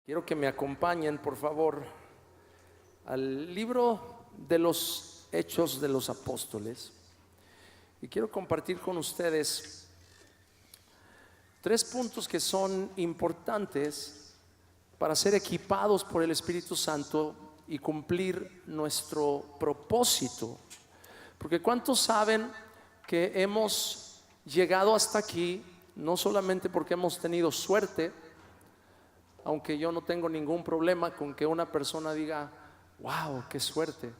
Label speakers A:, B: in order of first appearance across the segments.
A: Quiero que me acompañen, por favor, al libro de los Hechos de los Apóstoles. Y quiero compartir con ustedes tres puntos que son importantes para ser equipados por el Espíritu Santo y cumplir nuestro propósito. Porque ¿cuántos saben que hemos llegado hasta aquí no solamente porque hemos tenido suerte? Aunque yo no tengo ningún problema con que una persona diga, wow, qué suerte,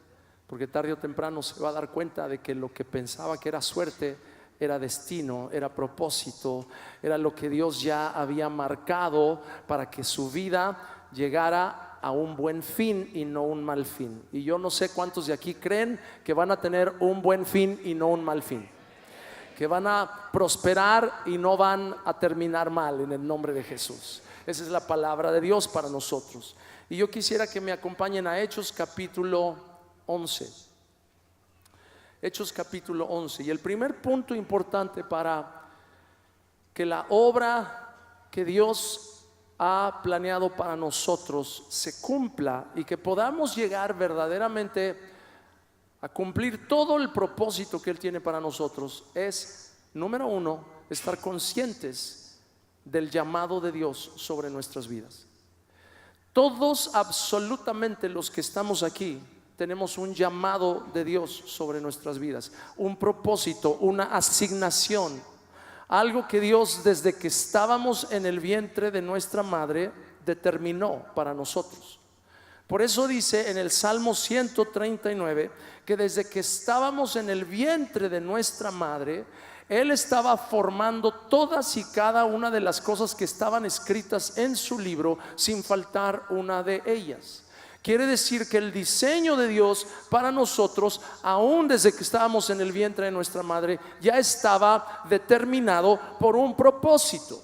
A: porque tarde o temprano se va a dar cuenta de que lo que pensaba que era suerte era destino, era propósito, era lo que Dios ya había marcado para que su vida llegara a un buen fin y no un mal fin. Y yo no sé cuántos de aquí creen que van a tener un buen fin y no un mal fin, que van a prosperar y no van a terminar mal, en el nombre de Jesús. Esa es la palabra de Dios para nosotros. Y yo quisiera que me acompañen a Hechos capítulo 11. Hechos capítulo 11. Y el primer punto importante para que la obra que Dios ha planeado para nosotros se cumpla y que podamos llegar verdaderamente a cumplir todo el propósito que Él tiene para nosotros es, número uno, estar conscientes del llamado de Dios sobre nuestras vidas. Todos, absolutamente los que estamos aquí, tenemos un llamado de Dios sobre nuestras vidas, un propósito, una asignación, algo que Dios desde que estábamos en el vientre de nuestra madre determinó para nosotros. Por eso dice en el Salmo 139 que desde que estábamos en el vientre de nuestra madre, Él estaba formando todas y cada una de las cosas que estaban escritas en su libro sin faltar una de ellas. Quiere decir que el diseño de Dios para nosotros, aún desde que estábamos en el vientre de nuestra madre, ya estaba determinado por un propósito.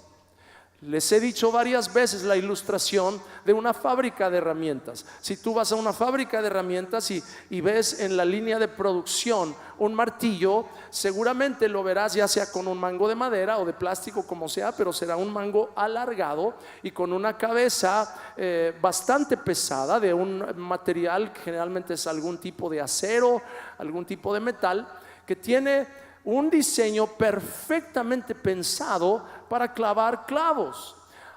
A: Les he dicho varias veces la ilustración de una fábrica de herramientas. Si tú vas a una fábrica de herramientas y ves en la línea de producción un martillo, seguramente lo verás ya sea con un mango de madera o de plástico, como sea, pero será un mango alargado y con una cabeza bastante pesada, de un material que generalmente es algún tipo de acero, algún tipo de metal, que tiene un diseño perfectamente pensado para clavar clavos.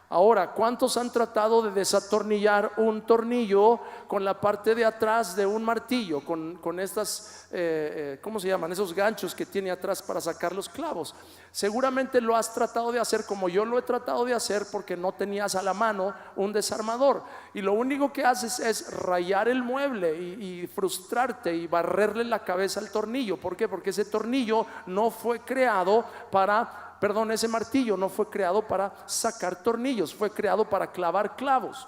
A: Ahora, ¿cuántos han tratado de desatornillar un tornillo con la parte de atrás de un martillo? Con estas, ¿cómo se llaman? Esos ganchos que tiene atrás para sacar los clavos. Seguramente lo has tratado de hacer como yo lo he tratado de hacer, porque no tenías a la mano un desarmador. Y lo único que haces es rayar el mueble y frustrarte y barrerle la cabeza al tornillo. ¿Por qué? Porque ese tornillo no fue creado ese martillo no fue creado para sacar tornillos, fue creado para clavar clavos.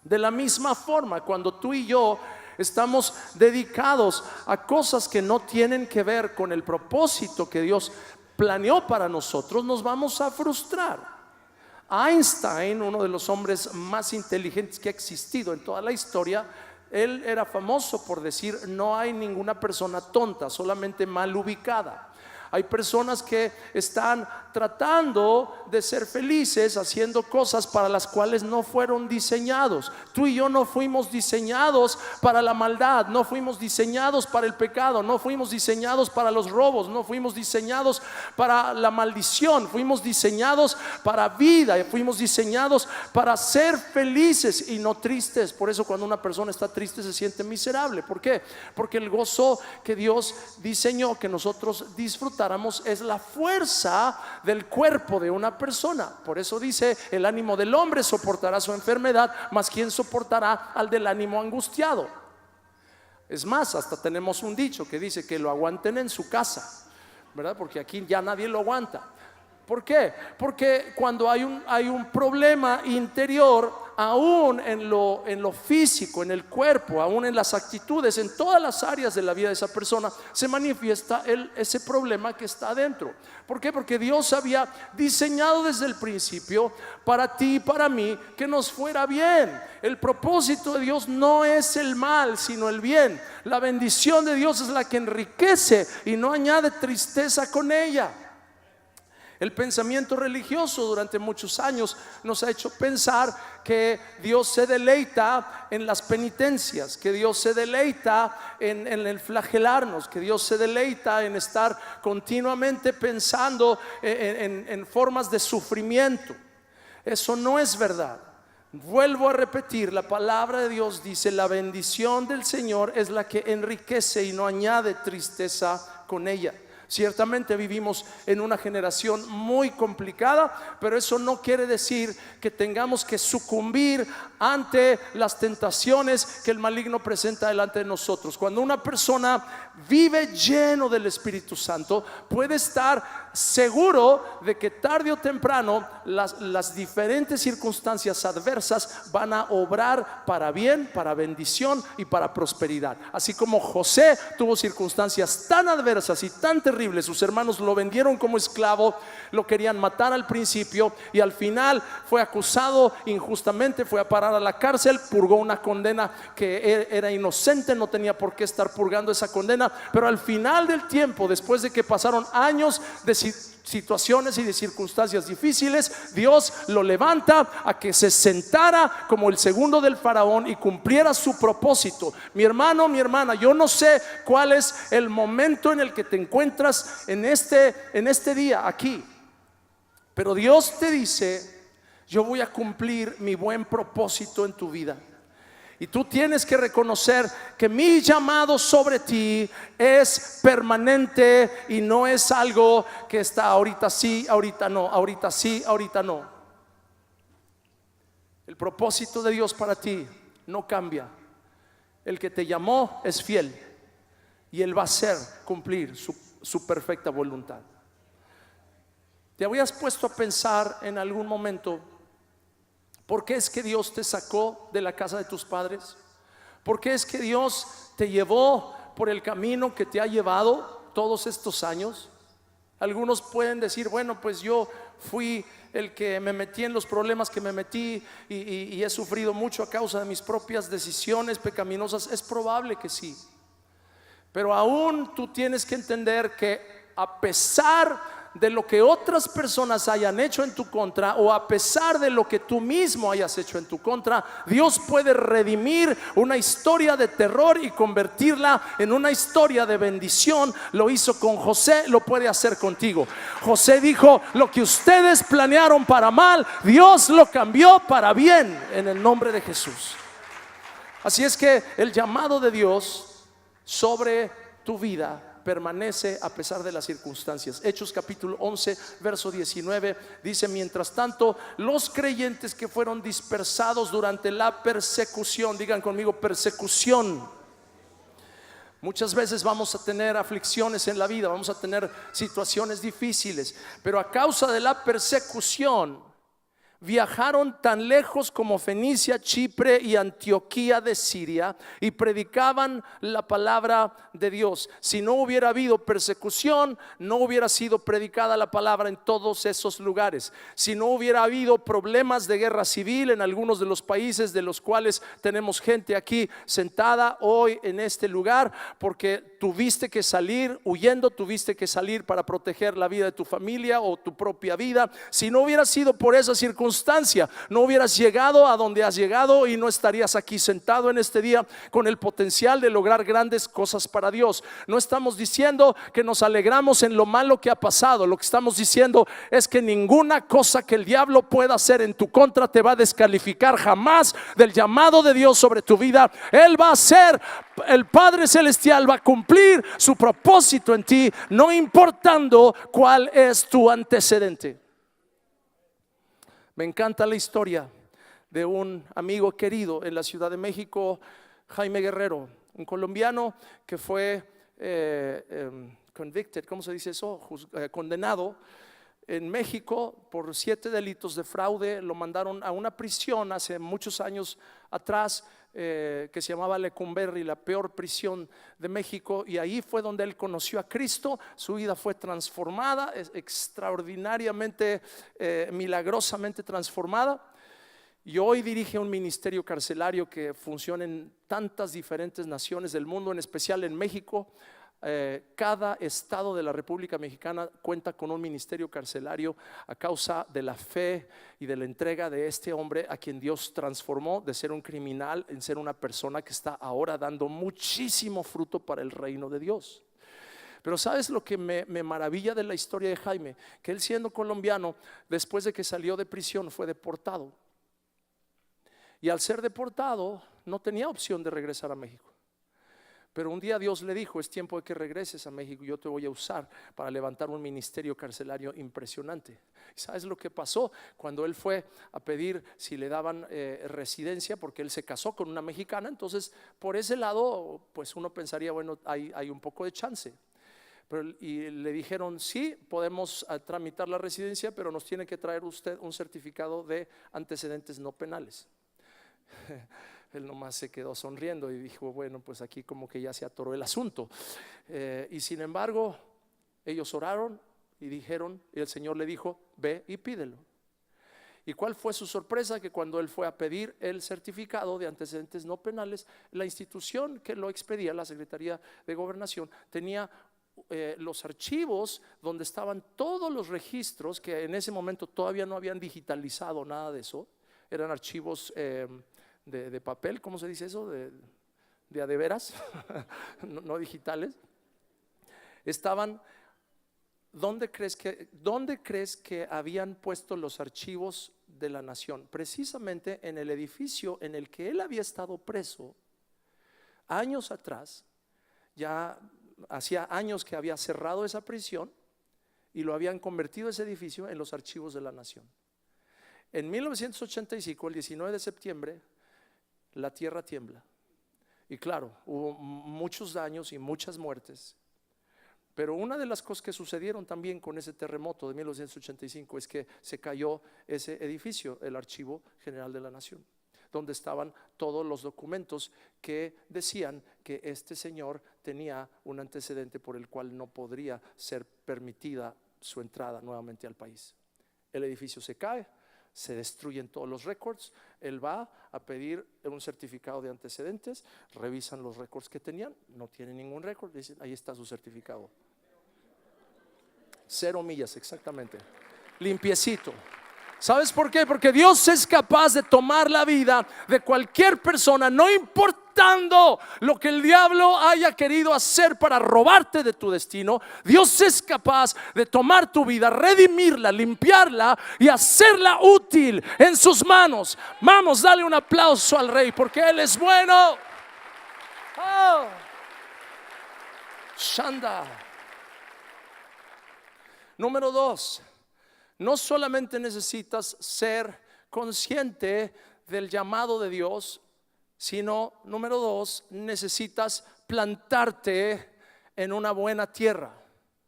A: De la misma forma, cuando tú y yo estamos dedicados a cosas que no tienen que ver con el propósito que Dios planeó para nosotros, nos vamos a frustrar. Einstein, uno de los hombres más inteligentes que ha existido en toda la historia, él era famoso por decir: no hay ninguna persona tonta, solamente mal ubicada. Hay personas que están tratando de ser felices haciendo cosas para las cuales no fueron diseñados. Tú y yo no fuimos diseñados para la maldad, no fuimos diseñados para el pecado, no fuimos diseñados para los robos, no fuimos diseñados para la maldición. Fuimos diseñados para vida, fuimos diseñados para ser felices y no tristes. Por eso cuando una persona está triste se siente miserable. ¿Por qué? Porque el gozo que Dios diseñó que nosotros disfrutáramos es la fuerza del cuerpo de una persona. Por eso dice: el ánimo del hombre soportará su enfermedad, mas ¿quién soportará al del ánimo angustiado? Es más, hasta tenemos un dicho que dice que lo aguanten en su casa, ¿verdad? Porque aquí ya nadie lo aguanta. ¿Por qué? Porque cuando hay un problema interior, aún en lo físico, en el cuerpo, aún en las actitudes, en todas las áreas de la vida de esa persona, se manifiesta ese problema que está adentro. ¿Por qué? Porque Dios había diseñado desde el principio para ti y para mí que nos fuera bien. El propósito de Dios no es el mal, sino el bien. La bendición de Dios es la que enriquece y no añade tristeza con ella. El pensamiento religioso durante muchos años nos ha hecho pensar que Dios se deleita en las penitencias, que Dios se deleita en el flagelarnos, que Dios se deleita en estar continuamente pensando en formas de sufrimiento. Eso no es verdad. Vuelvo a repetir, la palabra de Dios dice: la bendición del Señor es la que enriquece y no añade tristeza con ella. Ciertamente vivimos en una generación muy complicada, pero eso no quiere decir que tengamos que sucumbir ante las tentaciones que el maligno presenta delante de nosotros. Cuando una persona vive lleno del Espíritu Santo, puede estar seguro de que tarde o temprano las diferentes circunstancias adversas van a obrar para bien, para bendición y para prosperidad. Así como José tuvo circunstancias tan adversas y tan terribles, sus hermanos lo vendieron como esclavo, lo querían matar al principio y al final fue acusado injustamente, fue a parar a la cárcel, purgó una condena que era inocente, no tenía por qué estar purgando esa condena, pero al final del tiempo, después de que pasaron años de situaciones y de circunstancias difíciles, Dios lo levanta a que se sentara como el segundo del faraón y cumpliera su propósito. Mi hermano, mi hermana, yo no sé cuál es el momento en el que te encuentras en este día aquí, pero Dios te dice: yo voy a cumplir mi buen propósito en tu vida. Y tú tienes que reconocer que mi llamado sobre ti es permanente y no es algo que está ahorita sí, ahorita no, ahorita sí, ahorita no. El propósito de Dios para ti no cambia. El que te llamó es fiel y Él va a hacer cumplir su perfecta voluntad. ¿Te habías puesto a pensar en algún momento por qué es que Dios te sacó de la casa de tus padres? ¿Por qué es que Dios te llevó por el camino que te ha llevado todos estos años? Algunos pueden decir: bueno, pues yo fui el que me metí en los problemas que me metí y he sufrido mucho a causa de mis propias decisiones pecaminosas. Es probable que sí, pero aún tú tienes que entender que a pesar de lo que otras personas hayan hecho en tu contra, o a pesar de lo que tú mismo hayas hecho en tu contra, Dios puede redimir una historia de terror y convertirla en una historia de bendición. Lo hizo con José, lo puede hacer contigo. José dijo: lo que ustedes planearon para mal, Dios lo cambió para bien, en el nombre de Jesús. Así es que el llamado de Dios sobre tu vida permanece a pesar de las circunstancias. Hechos capítulo 11 verso 19 dice: mientras tanto, los creyentes que fueron dispersados durante la persecución, digan conmigo: persecución. Muchas veces vamos a tener aflicciones en la vida, vamos a tener situaciones difíciles, pero a causa de la persecución viajaron tan lejos como Fenicia, Chipre y Antioquía de Siria, y predicaban la palabra de Dios. Si no hubiera habido persecución, no hubiera sido predicada la palabra en todos esos lugares. Si no hubiera habido problemas de guerra civil en algunos de los países de los cuales tenemos gente aquí sentada hoy en este lugar, porque tuviste que salir huyendo, tuviste que salir para proteger la vida de tu familia o tu propia vida. Si no hubiera sido por esa circunstancia, no hubieras llegado a donde has llegado y no estarías aquí sentado en este día con el potencial de lograr grandes cosas para Dios. No estamos diciendo que nos alegramos en lo malo que ha pasado. Lo que estamos diciendo es que ninguna cosa que el diablo pueda hacer en tu contra te va a descalificar jamás del llamado de Dios sobre tu vida. Él va a hacer, el Padre Celestial va a cumplir su propósito en ti, no importando cuál es tu antecedente. Me encanta la historia de un amigo querido en la Ciudad de México, Jaime Guerrero, un colombiano que fue convicted, ¿cómo se dice eso? Condenado en México por 7 delitos de fraude. Lo mandaron a una prisión hace muchos años atrás, que se llamaba Lecumberri, la peor prisión de México, y ahí fue donde él conoció a Cristo. Su vida fue transformada, extraordinariamente, milagrosamente transformada, y hoy dirige un ministerio carcelario que funciona en tantas diferentes naciones del mundo, en especial en México. cada estado de la República Mexicana cuenta con un ministerio carcelario a causa de la fe y de la entrega de este hombre a quien Dios transformó de ser un criminal en ser una persona que está ahora dando muchísimo fruto para el reino de Dios. Pero ¿sabes lo que me maravilla de la historia de Jaime? Que él, siendo colombiano, después de que salió de prisión, fue deportado. Y al ser deportado no tenía opción de regresar a México. Pero un día Dios le dijo: es tiempo de que regreses a México, yo te voy a usar para levantar un ministerio carcelario impresionante. ¿Sabes lo que pasó? Cuando él fue a pedir si le daban residencia, porque él se casó con una mexicana, entonces por ese lado pues uno pensaría, bueno, hay un poco de chance. Y le dijeron: sí, podemos tramitar la residencia, pero nos tiene que traer usted un certificado de antecedentes no penales. Él nomás se quedó sonriendo y dijo: bueno, pues aquí como que ya se atoró el asunto. Y sin embargo, ellos oraron y dijeron, y el Señor le dijo: ve y pídelo. ¿Y cuál fue su sorpresa? Que cuando él fue a pedir el certificado de antecedentes no penales, la institución que lo expedía, la Secretaría de Gobernación, tenía los archivos donde estaban todos los registros, que en ese momento todavía no habían digitalizado nada de eso. Eran archivos de papel, ¿cómo se dice eso? De a de veras, no digitales. Estaban, ¿dónde crees que habían puesto los archivos de la nación? Precisamente en el edificio en el que él había estado preso años atrás. Ya hacía años que había cerrado esa prisión y lo habían convertido ese edificio en los archivos de la nación. En 1985, el 19 de septiembre, la tierra tiembla. Y claro, hubo muchos daños y muchas muertes. Pero una de las cosas que sucedieron también con ese terremoto de 1985 es que se cayó ese edificio, el Archivo General de la Nación, donde estaban todos los documentos que decían que este señor tenía un antecedente por el cual no podría ser permitida su entrada nuevamente al país. El edificio se cae, se destruyen todos los récords. Él va a pedir un certificado de antecedentes, revisan los récords que tenían, no tienen ningún récord, dicen: ahí está su certificado. 0 millas, exactamente, limpiecito. ¿Sabes por qué? Porque Dios es capaz de tomar la vida de cualquier persona, no importando lo que el diablo haya querido hacer para robarte de tu destino. Dios es capaz de tomar tu vida, redimirla, limpiarla y hacerla útil en sus manos. Vamos, dale un aplauso al Rey, porque Él es bueno. Oh. Shanda. Número 2. No solamente necesitas ser consciente del llamado de Dios, sino, número 2, necesitas plantarte en una buena tierra.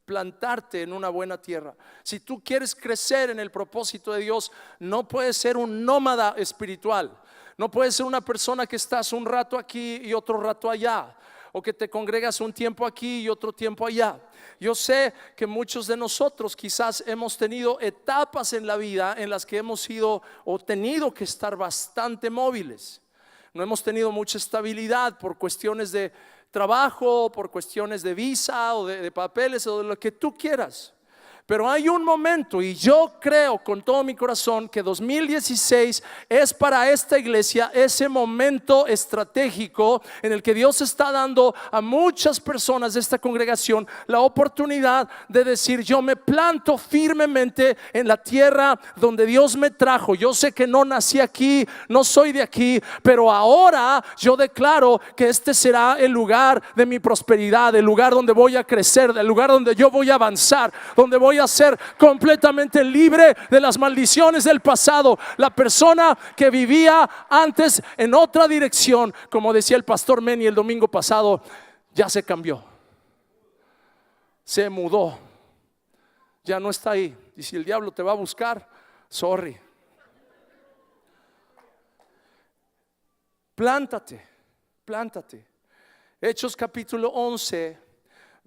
A: Plantarte en una buena tierra. Si tú quieres crecer en el propósito de Dios, no puedes ser un nómada espiritual. No puedes ser una persona que estás un rato aquí y otro rato allá, o que te congregas un tiempo aquí y otro tiempo allá. Yo sé que muchos de nosotros quizás hemos tenido etapas en la vida en las que hemos sido o tenido que estar bastante móviles. No hemos tenido mucha estabilidad por cuestiones de trabajo, por cuestiones de visa o de papeles o de lo que tú quieras. Pero hay un momento, y yo creo con todo mi corazón que 2016 es para esta iglesia ese momento estratégico en el que Dios está dando a muchas personas de esta congregación la oportunidad de decir: yo me planto firmemente en la tierra donde Dios me trajo. Yo sé que no nací aquí, no soy de aquí, pero ahora yo declaro que este será el lugar de mi prosperidad, el lugar donde voy a crecer, el lugar donde yo voy a avanzar, donde voy a ser completamente libre de las maldiciones del pasado. La persona que vivía antes en otra dirección, como decía el pastor Meni el domingo pasado, ya se cambió, se mudó, ya no está ahí. Y si el diablo te va a buscar, sorry. Plántate. Hechos capítulo 11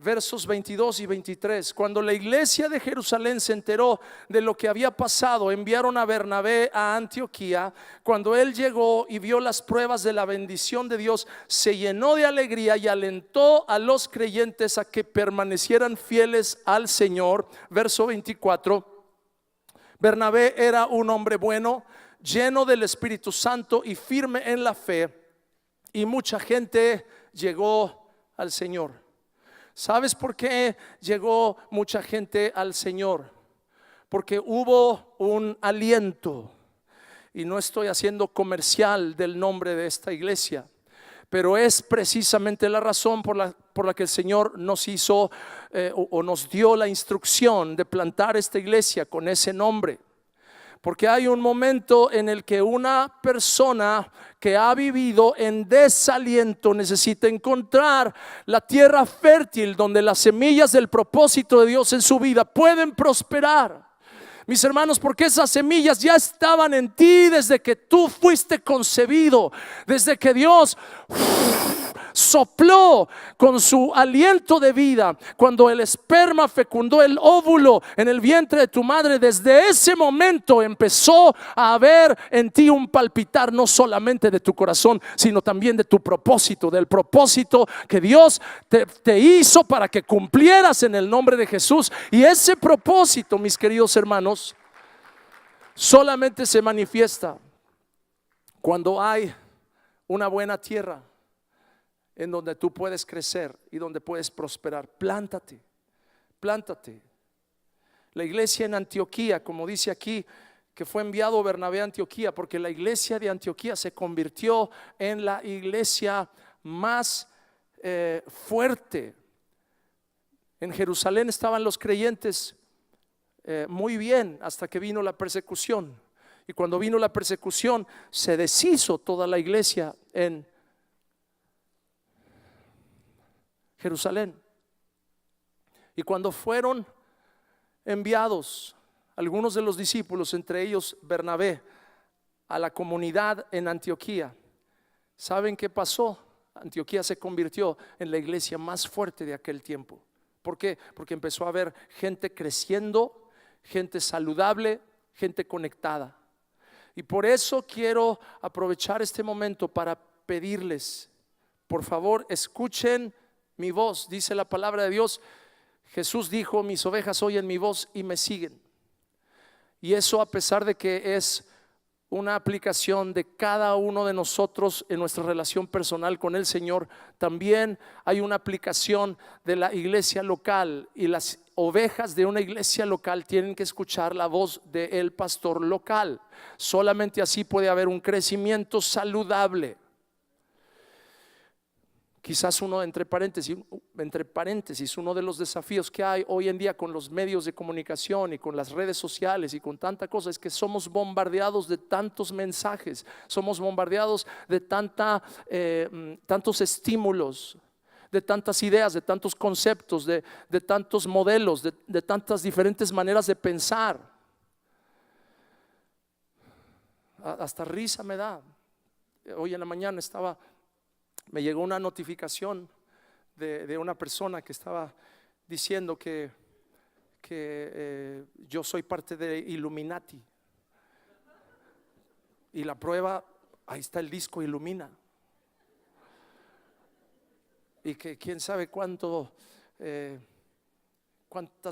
A: versos 22 y 23. Cuando la iglesia de Jerusalén se enteró de lo que había pasado, enviaron a Bernabé a Antioquía. Cuando él llegó y vio las pruebas de la bendición de Dios, se llenó de alegría y alentó a los creyentes a que permanecieran fieles al Señor. Verso 24. Bernabé era un hombre bueno, lleno del Espíritu Santo y firme en la fe, y mucha gente llegó al Señor. ¿Sabes por qué llegó mucha gente al Señor? Porque hubo un aliento. Y no estoy haciendo comercial del nombre de esta iglesia, pero es precisamente la razón por la que el Señor nos hizo o nos dio la instrucción de plantar esta iglesia con ese nombre. Porque hay un momento en el que una persona que ha vivido en desaliento necesita encontrar la tierra fértil donde las semillas del propósito de Dios en su vida pueden prosperar. Mis hermanos, porque esas semillas ya estaban en ti desde que tú fuiste concebido, desde que Dios sopló con su aliento de vida, cuando el esperma fecundó el óvulo en el vientre de tu madre. Desde ese momento empezó a haber en ti un palpitar, no solamente de tu corazón, sino también de tu propósito, del propósito que Dios te hizo para que cumplieras en el nombre de Jesús. Y ese propósito, mis queridos hermanos, solamente se manifiesta cuando hay una buena tierra en donde tú puedes crecer y donde puedes prosperar. Plántate. La iglesia en Antioquía, como dice aquí, que fue enviado Bernabé a Antioquía, porque la iglesia de Antioquía se convirtió en la iglesia más fuerte. En Jerusalén estaban los creyentes muy bien hasta que vino la persecución. Y cuando vino la persecución, se deshizo toda la iglesia en Jerusalén. Y cuando fueron enviados algunos de los discípulos, entre ellos Bernabé, a la comunidad en Antioquía, ¿saben qué pasó? Antioquía se convirtió en la iglesia más fuerte de aquel tiempo. ¿Por qué? Porque empezó a haber gente creciendo, gente saludable, gente conectada. Y por eso quiero aprovechar este momento para pedirles, por favor, escuchen mi voz. Dice la palabra de Dios, Jesús dijo: mis ovejas oyen mi voz y me siguen. Y eso, a pesar de que es una aplicación de cada uno de nosotros en nuestra relación personal con el Señor, también hay una aplicación de la iglesia local. Y las ovejas de una iglesia local tienen que escuchar la voz del pastor local. Solamente así puede haber un crecimiento saludable. Quizás uno, entre paréntesis, uno de los desafíos que hay hoy en día con los medios de comunicación y con las redes sociales y con tanta cosa, es que somos bombardeados de tantos mensajes, somos bombardeados de tantos estímulos, de tantas ideas, de tantos conceptos, de tantos modelos, de tantas diferentes maneras de pensar. Hasta risa me da. Hoy en la mañana me llegó una notificación de una persona que estaba diciendo que yo soy parte de Illuminati. Y la prueba, ahí está el disco Illumina. Y que quién sabe cuántas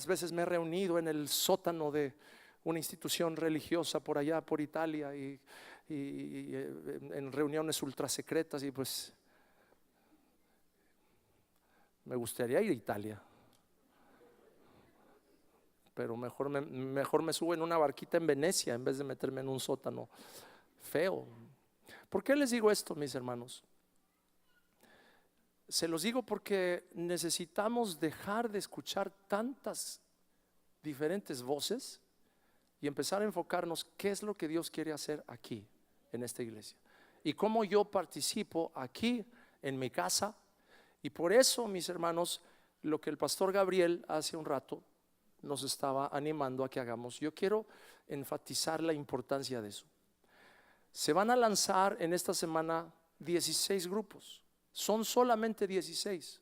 A: veces me he reunido en el sótano de una institución religiosa por allá, por Italia, y en reuniones ultra secretas. Y pues me gustaría ir a Italia, pero mejor me subo en una barquita en Venecia en vez de meterme en un sótano feo. ¿Por qué les digo esto, mis hermanos? Se los digo porque necesitamos dejar de escuchar tantas diferentes voces y empezar a enfocarnos qué es lo que Dios quiere hacer aquí en esta iglesia y cómo yo participo aquí en mi casa. Y por eso, mis hermanos, lo que el pastor Gabriel hace un rato nos estaba animando a que hagamos, yo quiero enfatizar la importancia de eso. Se van a lanzar en esta semana 16 grupos. Son solamente 16.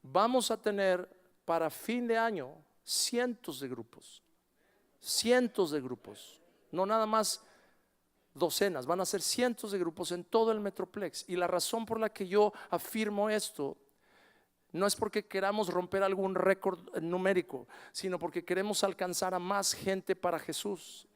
A: vamos a tener para fin de año cientos de grupos, no nada más docenas, van a ser cientos de grupos en todo el Metroplex. Y la razón por la que yo afirmo esto no es porque queramos romper algún récord numérico, sino porque queremos alcanzar a más gente para Jesús.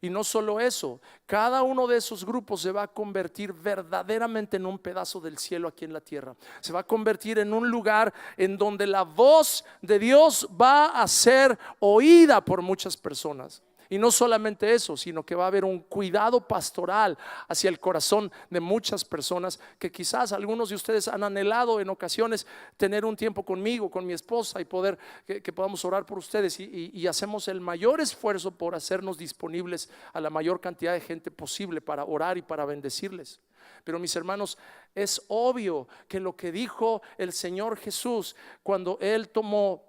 A: Y no solo eso, cada uno de esos grupos se va a convertir verdaderamente en un pedazo del cielo aquí en la tierra. Se va a convertir en un lugar en donde la voz de Dios va a ser oída por muchas personas. Y no solamente eso, sino que va a haber un cuidado pastoral hacia el corazón de muchas personas que quizás algunos de ustedes han anhelado en ocasiones tener un tiempo conmigo, con mi esposa, y poder que podamos orar por ustedes, y hacemos el mayor esfuerzo por hacernos disponibles a la mayor cantidad de gente posible para orar y para bendecirles. Pero mis hermanos, es obvio que lo que dijo el Señor Jesús cuando Él tomó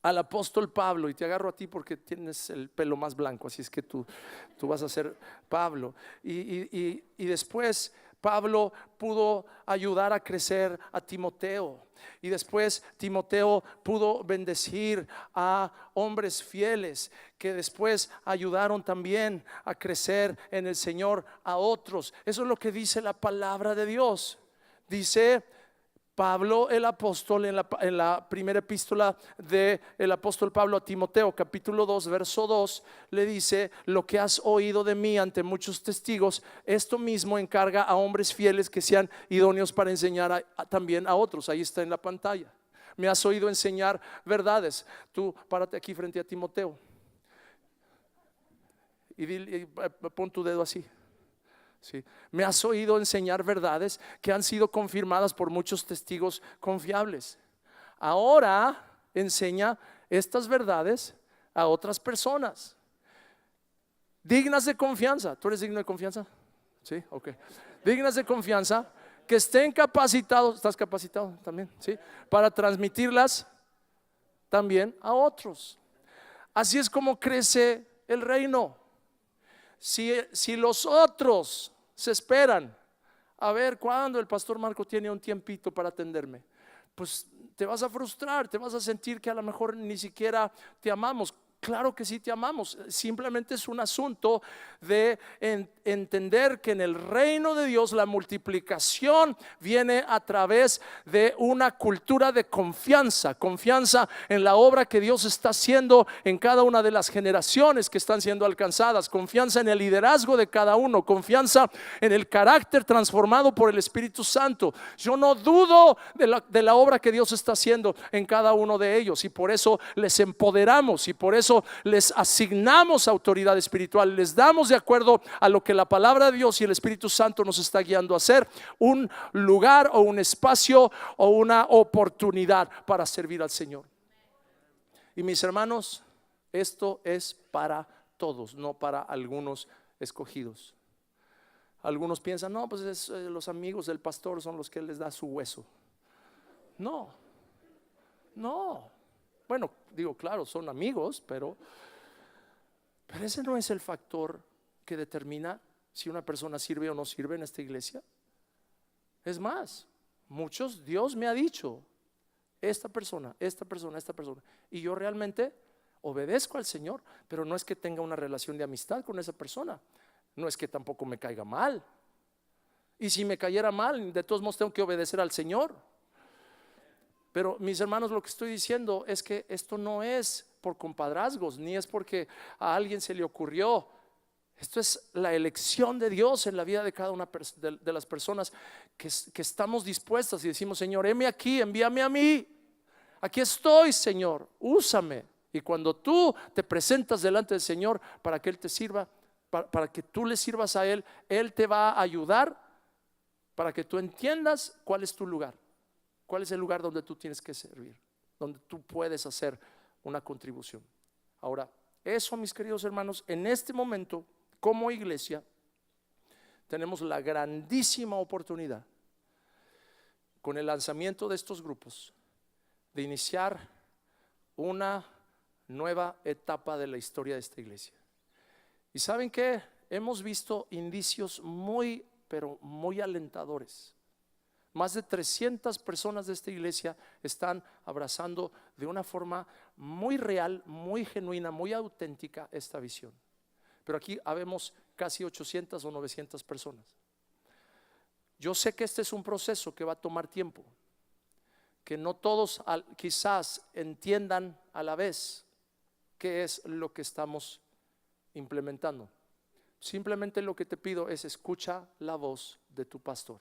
A: al apóstol Pablo, y te agarro a ti porque tienes el pelo más blanco, así es que tú vas a ser Pablo, y después Pablo pudo ayudar a crecer a Timoteo, y después Timoteo pudo bendecir a hombres fieles que después ayudaron también a crecer en el Señor a otros. Eso es lo que dice la palabra de Dios. Dice Pablo el apóstol en la primera epístola del apóstol Pablo a Timoteo, capítulo 2, verso 2, le dice: lo que has oído de mí ante muchos testigos, esto mismo encarga a hombres fieles que sean idóneos para enseñar también a otros. Ahí está en la pantalla. Me has oído enseñar verdades. Tú párate aquí frente a Timoteo y pon tu dedo así. Sí. Me has oído enseñar verdades que han sido confirmadas por muchos testigos confiables. Ahora enseña estas verdades a otras personas dignas de confianza. ¿Tú eres digno de confianza? Sí, ok. Dignas de confianza, que estén capacitados. ¿Estás capacitado también? Sí. Para transmitirlas también a otros. Así es como crece el reino. Si los otros se esperan a ver cuándo el pastor Marco tiene un tiempito para atenderme, pues te vas a frustrar, te vas a sentir que a lo mejor ni siquiera te amamos. Claro que sí te amamos, simplemente es un asunto de entender que en el reino de Dios la multiplicación viene a través de una cultura de confianza en la obra que Dios está haciendo en cada una de las generaciones que están siendo alcanzadas, confianza en el liderazgo de cada uno, confianza en el carácter transformado por el Espíritu Santo. Yo no dudo de la obra que Dios está haciendo en cada uno de ellos, y por eso les empoderamos, y por eso les asignamos autoridad espiritual, les damos, de acuerdo a lo que la palabra de Dios y el Espíritu Santo nos está guiando a hacer, un lugar o un espacio o una oportunidad para servir al Señor. Y mis hermanos, esto es para todos, no para algunos escogidos. Algunos piensan: no, pues los amigos del pastor son los que les da su hueso. No. Bueno, digo, claro, son amigos, pero ese no es el factor que determina si una persona sirve o no sirve en esta iglesia. Es más, Dios me ha dicho: esta persona, y yo realmente obedezco al Señor, pero no es que tenga una relación de amistad con esa persona, no es que tampoco me caiga mal, y si me cayera mal, de todos modos tengo que obedecer al Señor. Pero mis hermanos, lo que estoy diciendo es que esto no es por compadrazgos, ni es porque a alguien se le ocurrió. Esto es la elección de Dios en la vida de cada una de las personas que estamos dispuestas y decimos: Señor, heme aquí, envíame a mí. Aquí estoy, Señor, úsame. Y cuando tú te presentas delante del Señor para que Él te sirva, para que tú le sirvas a Él, Él te va a ayudar para que tú entiendas cuál es tu lugar. ¿Cuál es el lugar donde tú tienes que servir? Donde tú puedes hacer una contribución. Ahora, eso, mis queridos hermanos, en este momento, como iglesia, tenemos la grandísima oportunidad, con el lanzamiento de estos grupos, de iniciar una nueva etapa de la historia de esta iglesia. ¿Y saben qué? Hemos visto indicios muy, pero muy alentadores. Más de 300 personas de esta iglesia están abrazando de una forma muy real, muy genuina, muy auténtica esta visión. Pero aquí habemos casi 800 o 900 personas. Yo sé que este es un proceso que va a tomar tiempo, que no todos quizás entiendan a la vez qué es lo que estamos implementando. Simplemente lo que te pido es: escucha la voz de tu pastor.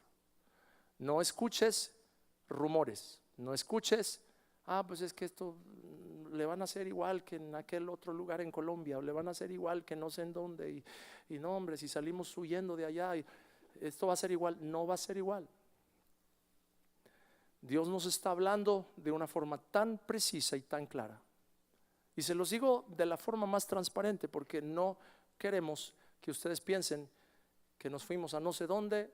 A: No escuches rumores, no escuches, pues es que esto le van a hacer igual que en aquel otro lugar en Colombia, o le van a hacer igual que no sé en dónde, y no, hombre, si salimos huyendo de allá, esto va a ser igual. No va a ser igual. Dios nos está hablando de una forma tan precisa y tan clara, y se los digo de la forma más transparente, porque no queremos que ustedes piensen que nos fuimos a no sé dónde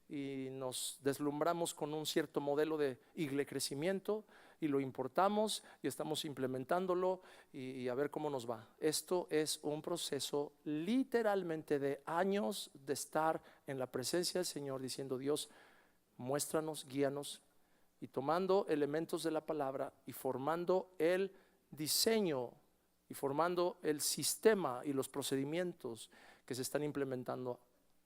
A: y nos deslumbramos con un cierto modelo de crecimiento y lo importamos y estamos implementándolo y a ver cómo nos va. Esto es un proceso literalmente de años de estar en la presencia del Señor diciendo: Dios, muéstranos, guíanos, y tomando elementos de la palabra y formando el diseño y formando el sistema y los procedimientos que se están implementando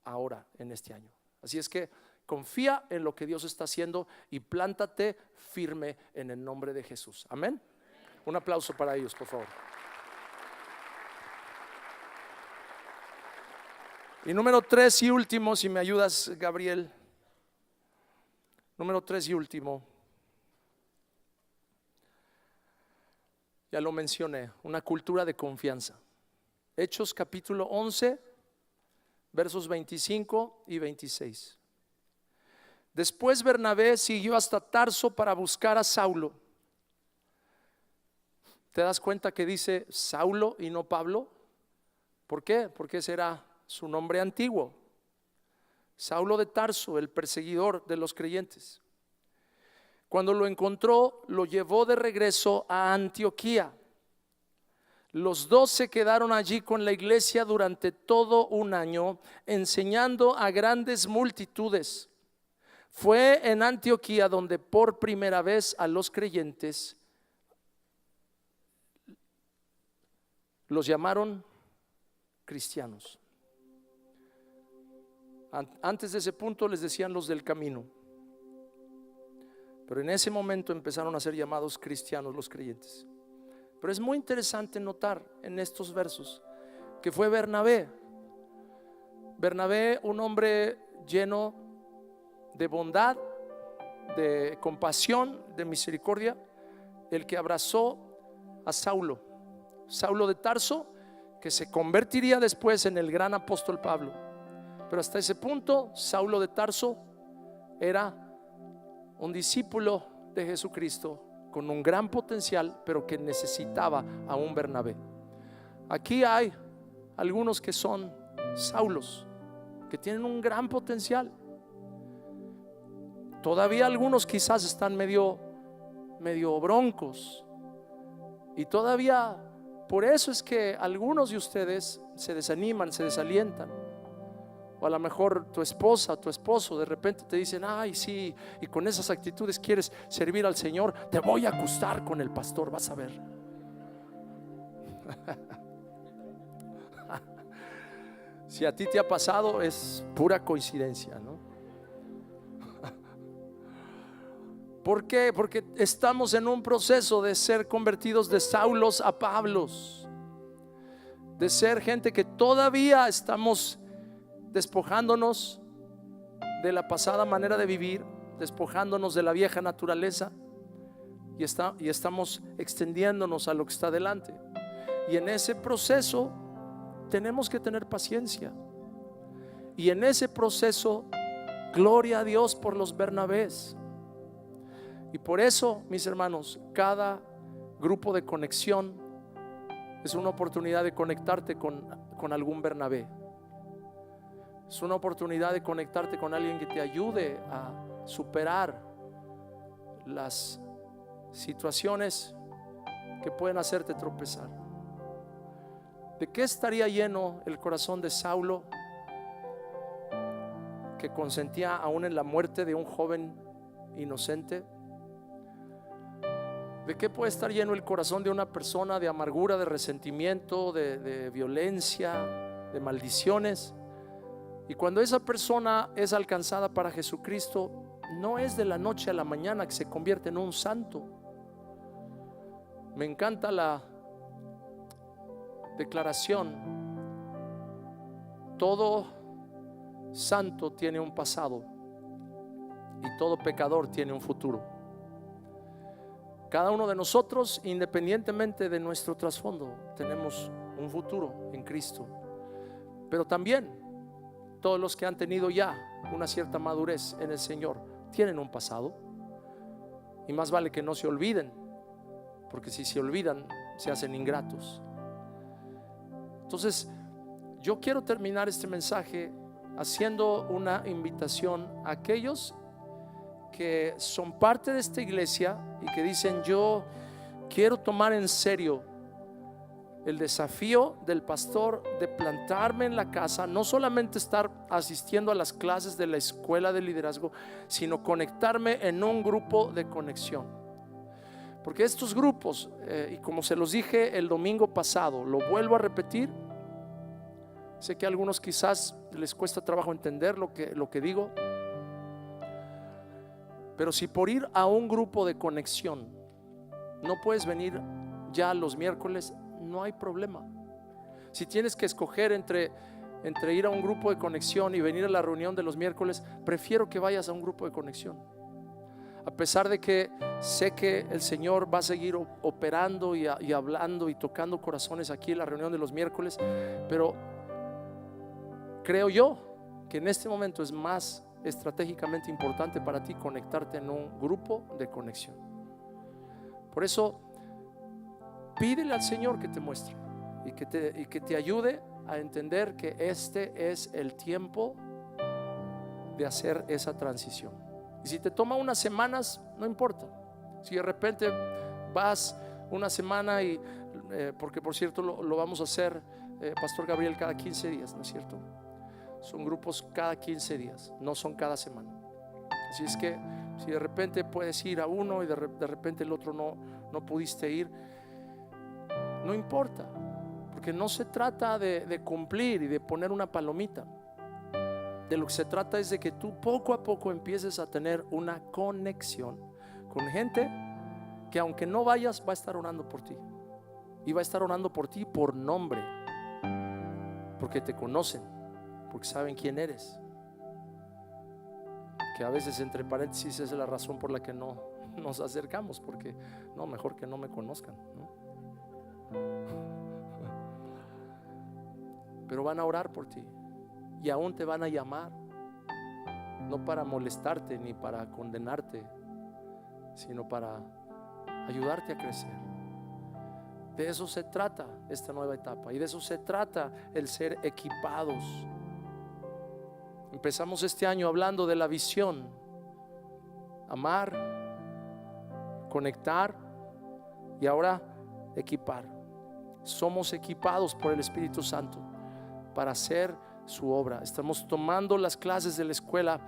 A: ahora en este año. Así es que confía en lo que Dios está haciendo y plántate firme en el nombre de Jesús. Amén. Un aplauso para ellos, por favor. Y número 3 y último, si me ayudas, Gabriel. Número 3 y último, ya lo mencioné, una cultura de confianza. Hechos capítulo 11, versos 25 y 26. Después Bernabé siguió hasta Tarso para buscar a Saulo. ¿Te das cuenta que dice Saulo y no Pablo? ¿Por qué? Porque ese era su nombre antiguo. Saulo de Tarso, el perseguidor de los creyentes. Cuando lo encontró, lo llevó de regreso a Antioquía. Los dos se quedaron allí con la iglesia durante todo un año, enseñando a grandes multitudes. Fue en Antioquía donde por primera vez a los creyentes los llamaron cristianos. Antes de ese punto les decían los del camino, pero en ese momento empezaron a ser llamados cristianos los creyentes. Pero es muy interesante notar en estos versos que fue Bernabé, un hombre lleno de bondad, de compasión, de misericordia, el que abrazó a Saulo de Tarso, que se convertiría después en el gran apóstol Pablo. Pero hasta ese punto, Saulo de Tarso era un discípulo de Jesucristo con un gran potencial, pero que necesitaba a un Bernabé. Aquí hay algunos que son Saulos, que tienen un gran potencial. Todavía algunos quizás están medio broncos, y todavía por eso es que algunos de ustedes se desaniman, se desalientan. O a lo mejor tu esposa, tu esposo de repente te dicen: ay, sí, y con esas actitudes quieres servir al Señor, te voy a acostar con el pastor, vas a ver. Si a ti te ha pasado, es pura coincidencia, ¿no? ¿Por qué? Porque estamos en un proceso de ser convertidos de Saulos a Pablos, de ser gente que todavía estamos despojándonos de la pasada manera de vivir, despojándonos de la vieja naturaleza, y estamos extendiéndonos a lo que está delante. Y en ese proceso tenemos que tener paciencia. Y en ese proceso, gloria a Dios por los Bernabés. Y por eso, mis hermanos, cada grupo de conexión es una oportunidad de conectarte con algún Bernabé. Es una oportunidad de conectarte con alguien que te ayude a superar las situaciones que pueden hacerte tropezar. ¿De qué estaría lleno el corazón de Saulo que consentía aún en la muerte de un joven inocente? ¿De qué puede estar lleno el corazón de una persona? De amargura, de resentimiento, de violencia, de maldiciones. Y cuando esa persona es alcanzada para Jesucristo, no es de la noche a la mañana que se convierte en un santo. Me encanta la declaración: todo santo tiene un pasado y todo pecador tiene un futuro. Cada uno de nosotros, independientemente de nuestro trasfondo, tenemos un futuro en Cristo. Pero también todos los que han tenido ya una cierta madurez en el Señor tienen un pasado, y más vale que no se olviden, porque si se olvidan se hacen ingratos. Entonces yo quiero terminar este mensaje haciendo una invitación a aquellos que son parte de esta iglesia y que dicen: yo quiero tomar en serio el desafío del pastor de plantarme en la casa, no solamente estar asistiendo a las clases de la escuela de liderazgo, sino conectarme en un grupo de conexión. Porque estos grupos, y como se los dije el domingo pasado, lo vuelvo a repetir. Sé que a algunos quizás les cuesta trabajo entender lo que digo, pero si por ir a un grupo de conexión no puedes venir ya los miércoles, no hay problema. Si tienes que escoger entre ir a un grupo de conexión y venir a la reunión de los miércoles, prefiero que vayas a un grupo de conexión. A pesar de que sé que el Señor va a seguir operando y hablando y tocando corazones aquí en la reunión de los miércoles, pero creo yo que en este momento es más estratégicamente importante para ti conectarte en un grupo de conexión. Por eso pídele al Señor que te muestre y que te ayude a entender que este es el tiempo de hacer esa transición. Y si te toma unas semanas, no importa. Si de repente vas una semana y porque por cierto lo vamos a hacer, Pastor Gabriel, cada 15 días, ¿no es cierto? Son grupos cada 15 días, no son cada semana. Así es que si de repente puedes ir a uno y de repente el otro no pudiste ir, no importa, porque no se trata de cumplir y de poner una palomita. De lo que se trata es de que tú poco a poco empieces a tener una conexión con gente que, aunque no vayas, va a estar orando por ti. Y va a estar orando por ti por nombre, porque te conocen, porque saben quién eres. Que a veces, entre paréntesis, es la razón por la que no nos acercamos, porque no, mejor que no me conozcan, ¿no? Pero van a orar por ti y aún te van a llamar, no para molestarte ni para condenarte, sino para ayudarte a crecer. De eso se trata esta nueva etapa, y de eso se trata el ser equipados. Empezamos este año hablando de la visión: amar, conectar y ahora equipar. Somos equipados por el Espíritu Santo para hacer su obra. Estamos tomando las clases de la escuela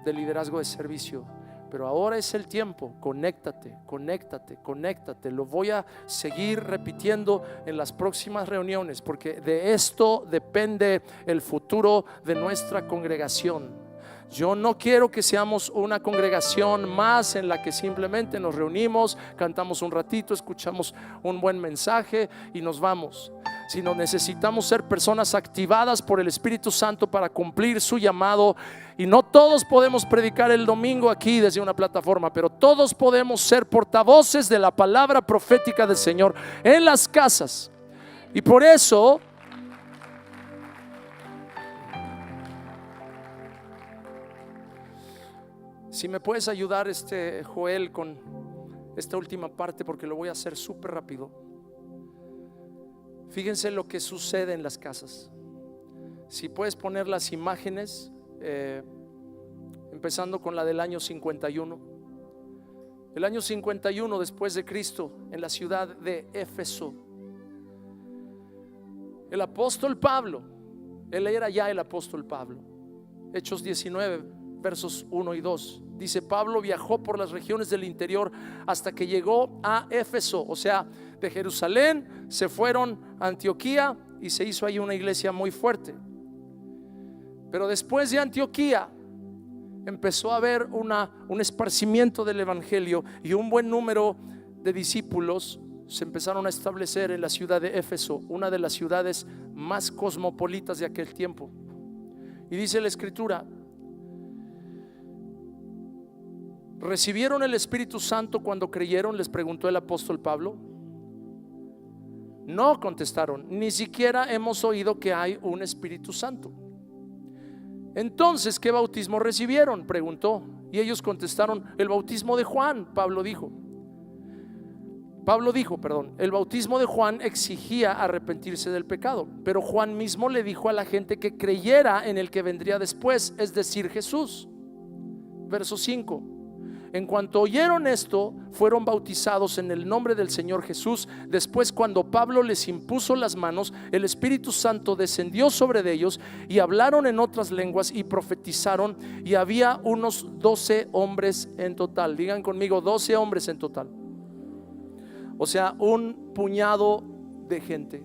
A: de liderazgo de servicio, pero ahora es el tiempo. Conéctate, conéctate, conéctate. Lo voy a seguir repitiendo en las próximas reuniones, porque de esto depende el futuro de nuestra congregación. Yo no quiero que seamos una congregación más en la que simplemente nos reunimos, cantamos un ratito, escuchamos un buen mensaje y nos vamos. Sino necesitamos ser personas activadas por el Espíritu Santo para cumplir su llamado. Y no todos podemos predicar el domingo aquí desde una plataforma, pero todos podemos ser portavoces de la palabra profética del Señor en las casas. Y por eso si me puedes ayudar, Joel, con esta última parte, porque lo voy a hacer súper rápido. Fíjense lo que sucede en las casas. Si puedes poner las imágenes, empezando con la del año 51. El año 51 después de Cristo, en la ciudad de Éfeso, el apóstol Pablo, él era ya el apóstol Pablo, Hechos 19, versos 1 y 2. Dice: Pablo viajó por las regiones del interior hasta que llegó a Éfeso. O sea, de Jerusalén se fueron a Antioquía y se hizo ahí una iglesia muy fuerte. Pero después de Antioquía empezó a haber un esparcimiento del evangelio, y un buen número de discípulos se empezaron a establecer en la ciudad de Éfeso, una de las ciudades más cosmopolitas de aquel tiempo. Y dice la escritura: ¿recibieron el Espíritu Santo cuando creyeron?, les preguntó el apóstol Pablo. No, contestaron, ni siquiera hemos oído que hay un Espíritu Santo. Entonces, ¿qué bautismo recibieron?, preguntó. Y ellos contestaron: el bautismo de Juan. Pablo dijo, el bautismo de Juan exigía arrepentirse del pecado, pero Juan mismo le dijo a la gente que creyera en el que vendría después, es decir, Jesús. Verso 5: en cuanto oyeron esto, fueron bautizados en el nombre del Señor Jesús. Después, cuando Pablo les impuso las manos, el Espíritu Santo descendió sobre ellos y hablaron en otras lenguas y profetizaron. Y había unos 12 hombres en total. Digan conmigo: 12 hombres en total. O sea, un puñado de gente.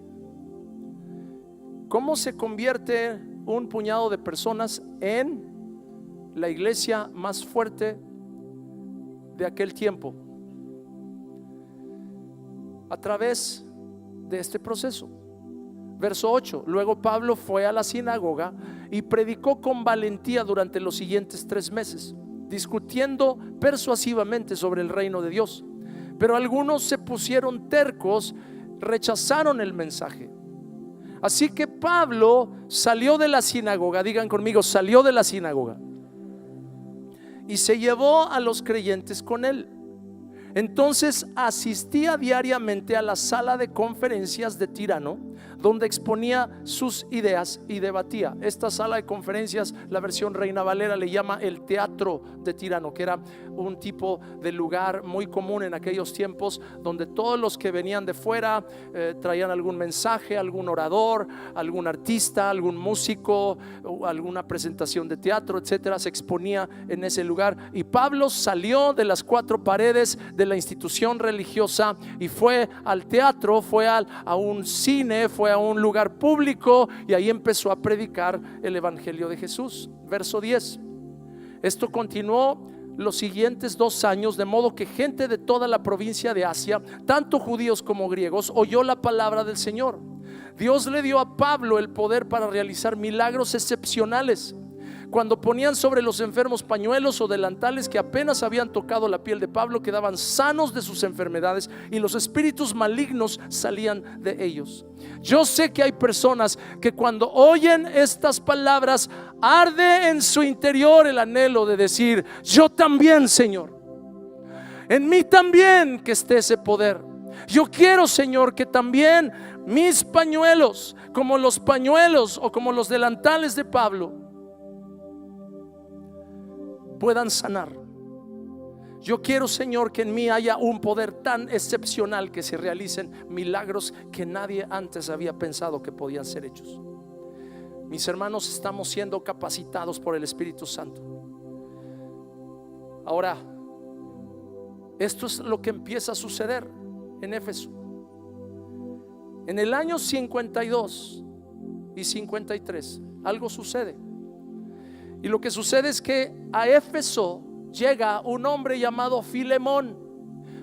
A: ¿Cómo se convierte un puñado de personas en la iglesia más fuerte de aquel tiempo? A través de este proceso. Verso 8: luego Pablo fue a la sinagoga y predicó con valentía durante los siguientes 3 meses, discutiendo persuasivamente sobre el reino de Dios. Pero algunos se pusieron tercos, rechazaron el mensaje. Así que Pablo salió de la sinagoga. Digan conmigo: salió de la sinagoga. Y se llevó a los creyentes con él. Entonces asistía diariamente a la sala de conferencias de Tirano, donde exponía sus ideas y debatía. Esta sala de conferencias, la versión Reina Valera le llama el teatro de Tirano, que era un tipo de lugar muy común en aquellos tiempos, donde todos los que venían de fuera traían algún mensaje, algún orador, algún artista, algún músico, alguna presentación de teatro, etcétera, se exponía en ese lugar. Y Pablo salió de las 4 paredes de la institución religiosa y fue al teatro, fue a un cine, fue a un lugar público, y ahí empezó a predicar el evangelio de Jesús. Verso 10: esto continuó los siguientes 2 años, de modo que gente de toda la provincia de Asia, tanto judíos como griegos, oyó la palabra del Señor. Dios le dio a Pablo el poder para realizar milagros excepcionales. Cuando ponían sobre los enfermos pañuelos o delantales que apenas habían tocado la piel de Pablo, quedaban sanos de sus enfermedades y los espíritus malignos salían de ellos. Yo sé que hay personas que cuando oyen estas palabras arde en su interior el anhelo de decir: yo también, Señor, en mí también que esté ese poder. Yo quiero, Señor, que también mis pañuelos, como los pañuelos o como los delantales de Pablo, puedan sanar. Yo quiero, Señor, que en mí haya un poder tan excepcional que se realicen milagros que nadie antes había pensado que podían ser hechos. Mis hermanos, estamos siendo capacitados por el Espíritu Santo. Ahora, esto es lo que empieza a suceder en Éfeso. En el año 52 y 53 algo sucede. Y lo que sucede es que a Éfeso llega un hombre llamado Filemón.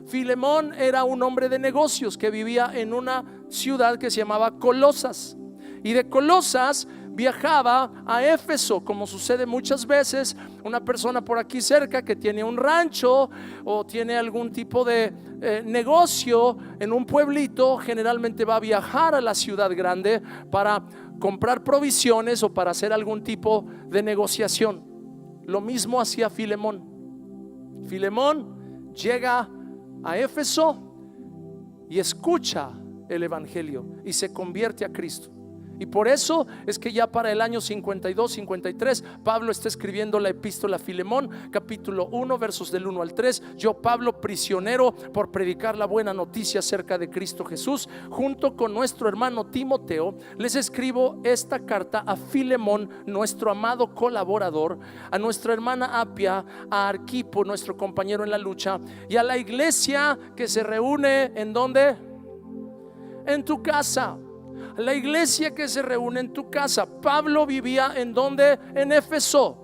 A: Filemón era un hombre de negocios que vivía en una ciudad que se llamaba Colosas. Y de Colosas viajaba a Éfeso, como sucede muchas veces. Una persona por aquí cerca que tiene un rancho o tiene algún tipo de negocio en un pueblito, generalmente va a viajar a la ciudad grande para comprar provisiones o para hacer algún tipo de negociación. Lo mismo hacía Filemón. Filemón llega a Éfeso y escucha el evangelio y se convierte a Cristo. Y por eso es que ya para el año 52, 53, Pablo está escribiendo la epístola a Filemón, capítulo 1, versos del 1 al 3. Yo, Pablo, prisionero por predicar la buena noticia acerca de Cristo Jesús, junto con nuestro hermano Timoteo, les escribo esta carta a Filemón, nuestro amado colaborador, a nuestra hermana Apia, a Arquipo, nuestro compañero en la lucha, y a la iglesia que se reúne ¿en dónde? En tu casa. La iglesia que se reúne en tu casa. Pablo vivía ¿en dónde? En Éfeso.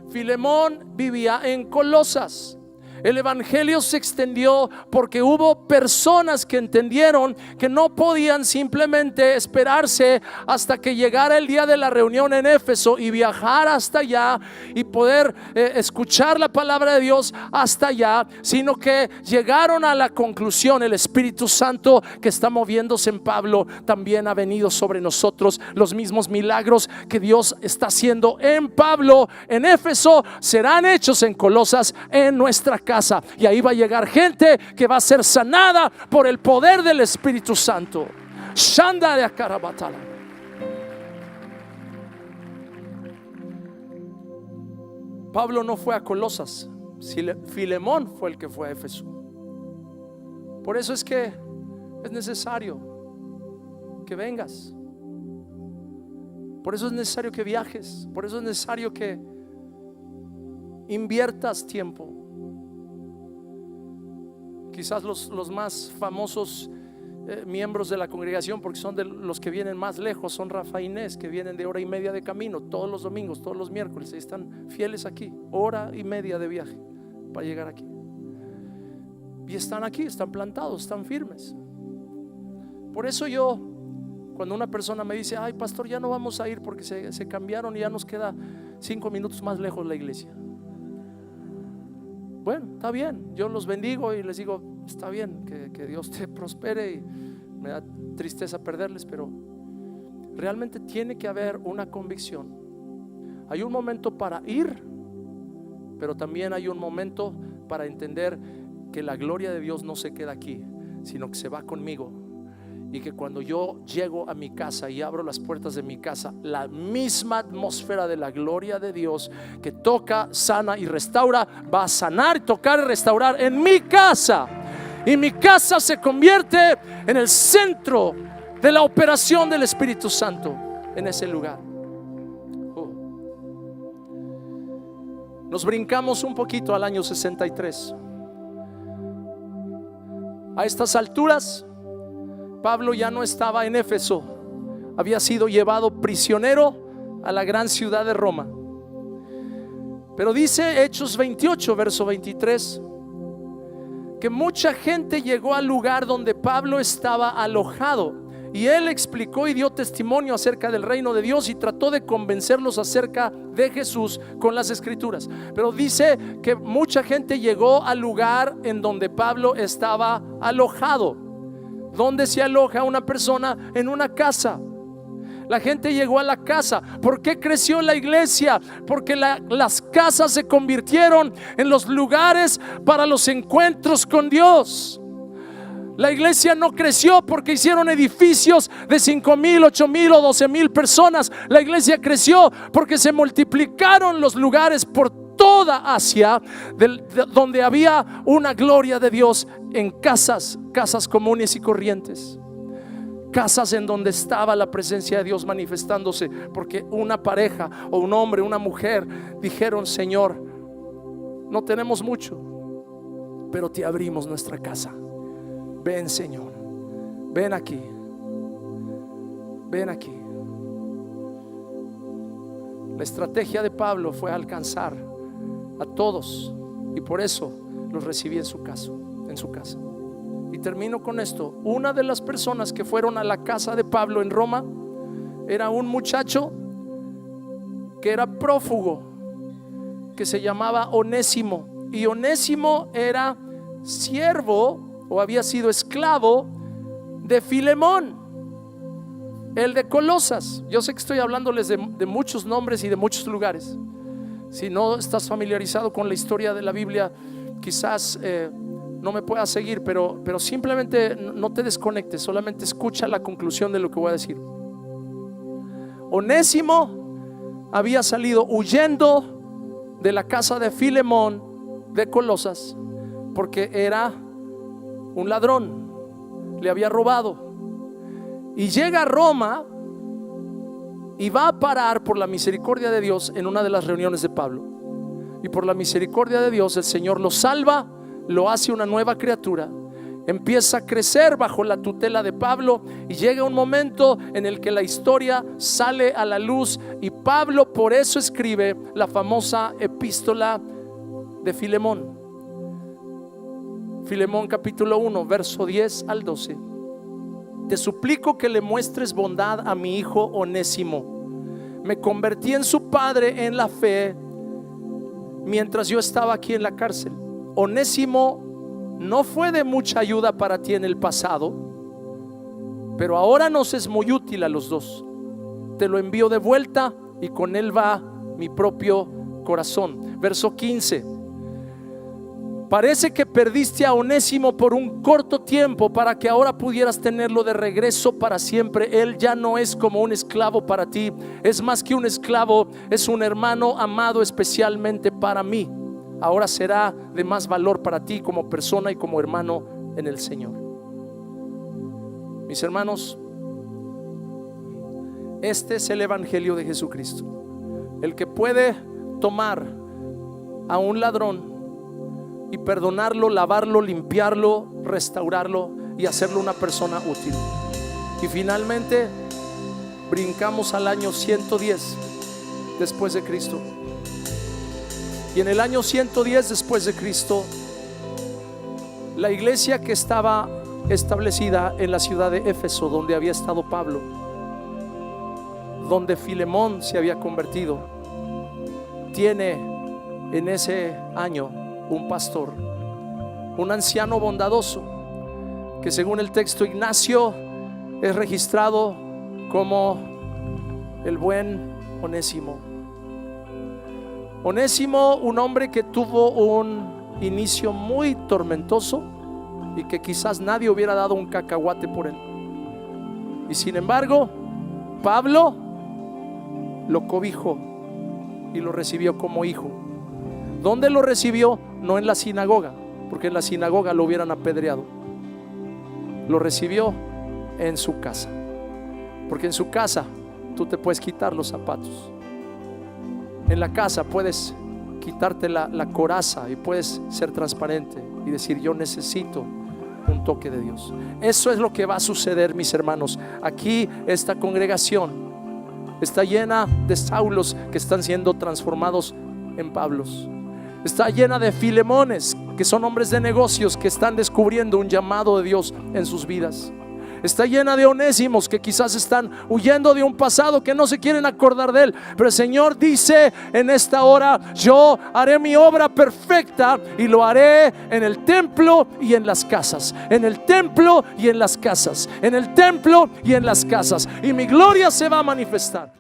A: Filemón vivía en Colosas. El evangelio se extendió porque hubo personas que entendieron que no podían simplemente esperarse hasta que llegara el día de la reunión en Éfeso y viajar hasta allá y poder escuchar la palabra de Dios hasta allá, sino que llegaron a la conclusión: el Espíritu Santo que está moviéndose en Pablo también ha venido sobre nosotros. Los mismos milagros que Dios está haciendo en Pablo en Éfeso serán hechos en Colosas, en nuestra casa. Y ahí va a llegar gente que va a ser sanada por el poder del Espíritu Santo. Shanda de Akarabatala. Pablo no fue a Colosas, Filemón fue el que fue a Éfeso. Por eso es que es necesario que vengas. Por eso es necesario que viajes. Por eso es necesario que inviertas tiempo. Quizás los más famosos miembros de la congregación, porque son de los que vienen más lejos, son Rafa e Inés, que vienen de hora y media de camino todos los domingos, todos los miércoles, y están fieles aquí, hora y media de viaje para llegar aquí. Y están aquí, están plantados, están firmes. Por eso yo, cuando una persona me dice: ay, pastor, ya no vamos a ir porque se cambiaron y ya nos queda 5 minutos más lejos la iglesia. Bueno, está bien, yo los bendigo y les digo: está bien, que Dios te prospere, y me da tristeza perderles, pero realmente tiene que haber una convicción. Hay un momento para ir, pero también hay un momento para entender que la gloria de Dios no se queda aquí, sino que se va conmigo. Y que cuando yo llego a mi casa y abro las puertas de mi casa, la misma atmósfera de la gloria de Dios que toca, sana y restaura, va a sanar, tocar y restaurar en mi casa. Y mi casa se convierte en el centro de la operación del Espíritu Santo en ese lugar. Nos brincamos un poquito al año 63. A estas alturas, Pablo ya no estaba en Éfeso, había sido llevado prisionero a la gran ciudad de Roma. Pero dice Hechos 28, verso 23, que mucha gente llegó al lugar donde Pablo estaba alojado, y él explicó y dio testimonio acerca del reino de Dios y trató de convencerlos acerca de Jesús con las escrituras. Pero dice que mucha gente llegó al lugar en donde Pablo estaba alojado. ¿Dónde se aloja una persona? En una casa. La gente llegó a la casa. ¿Por qué creció la iglesia? Porque las casas se convirtieron en los lugares para los encuentros con Dios. La iglesia no creció porque hicieron edificios de 5,000, 8,000 o 12,000 personas. La iglesia creció porque se multiplicaron los lugares por toda Asia, donde había una gloria de Dios, en casas comunes y corrientes, casas en donde estaba la presencia de Dios manifestándose, porque una pareja o un hombre, una mujer dijeron: Señor, no tenemos mucho, pero te abrimos nuestra casa. Ven, Señor, ven aquí, ven aquí. La estrategia de Pablo fue alcanzar a todos, y por eso los recibí en su casa. Y termino con esto. Una de las personas que fueron a la casa de Pablo en Roma era un muchacho que era prófugo, que se llamaba Onésimo. Y Onésimo era siervo, o había sido esclavo de Filemón, el de Colosas. Yo sé que estoy hablándoles de muchos nombres y de muchos lugares. Si no estás familiarizado con la historia de la Biblia, quizás no me puedas seguir, pero simplemente no te desconectes, solamente escucha la conclusión de lo que voy a decir. Onésimo había salido huyendo de la casa de Filemón de Colosas porque era un ladrón, le había robado, y llega a Roma y va a parar por la misericordia de Dios en una de las reuniones de Pablo. Y por la misericordia de Dios el Señor lo salva, lo hace una nueva criatura, empieza a crecer bajo la tutela de Pablo, y llega un momento en el que la historia sale a la luz, y Pablo por eso escribe la famosa epístola de Filemón. Filemón capítulo 1 verso 10 al 12. Te suplico que le muestres bondad a mi hijo Onésimo. Me convertí en su padre en la fe mientras yo estaba aquí en la cárcel. Onésimo no fue de mucha ayuda para ti en el pasado, pero ahora nos es muy útil a los dos. Te lo envío de vuelta y con él va mi propio corazón. Verso 15. Parece que perdiste a Onésimo por un corto tiempo para que ahora pudieras tenerlo de regreso para siempre. Él ya no es como un esclavo para ti, es más que un esclavo, es un hermano amado especialmente para mí. Ahora será de más valor para ti como persona y como hermano en el Señor. Mis hermanos, este es el evangelio de Jesucristo, el que puede tomar a un ladrón y perdonarlo, lavarlo, limpiarlo, restaurarlo y hacerlo una persona útil. Y finalmente brincamos al año 110 después de Cristo. Y en el año 110 después de Cristo, la iglesia que estaba establecida en la ciudad de Éfeso, donde había estado Pablo, donde Filemón se había convertido, tiene en ese año un pastor, un anciano bondadoso, que según el texto Ignacio es registrado como el buen Onésimo. Onésimo, un hombre que tuvo un inicio muy tormentoso y que quizás nadie hubiera dado un cacahuate por él, y sin embargo Pablo lo cobijó y lo recibió como hijo. ¿Dónde lo recibió? No en la sinagoga, porque en la sinagoga lo hubieran apedreado. Lo recibió en su casa, porque en su casa tú te puedes quitar los zapatos. En la casa puedes quitarte la coraza y puedes ser transparente y decir: yo necesito un toque de Dios. Eso es lo que va a suceder, mis hermanos. Aquí esta congregación está llena de Saulos que están siendo transformados en Pablos. Está llena de Filemones, que son hombres de negocios que están descubriendo un llamado de Dios en sus vidas. Está llena de Onésimos que quizás están huyendo de un pasado, que no se quieren acordar de él. Pero el Señor dice en esta hora: yo haré mi obra perfecta y lo haré en el templo y en las casas. En el templo y en las casas. En el templo y en las casas. Y mi gloria se va a manifestar.